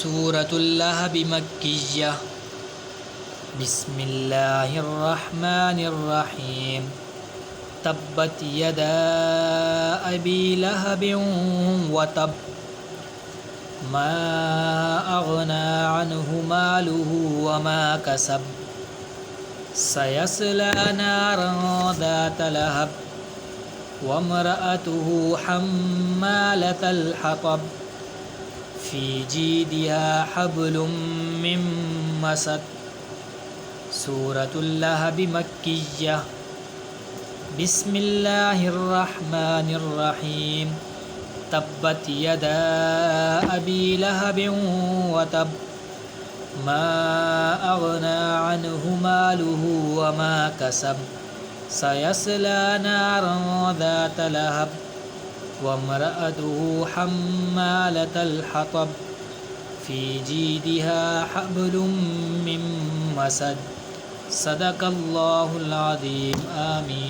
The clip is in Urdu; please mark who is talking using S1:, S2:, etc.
S1: سورة اللهب مكية. بسم الله الرحمن الرحيم. تبت يدا أبي لهب وتب ما أغنى عنه ماله وما كسب سيصلى نارا ذات لهب وامرأته حمالة الحطب في جيدها حبل من مسد. سورة اللهب مكية. بسم الله الرحمن الرحيم. تبت يدا أبي لهب وتب ما أغنى عنه ماله وما كسب سيصلى نارا ذات لهب وامرأته حمالة الحطب في جيدها حبل من مسد. صدق الله العظيم. آمين.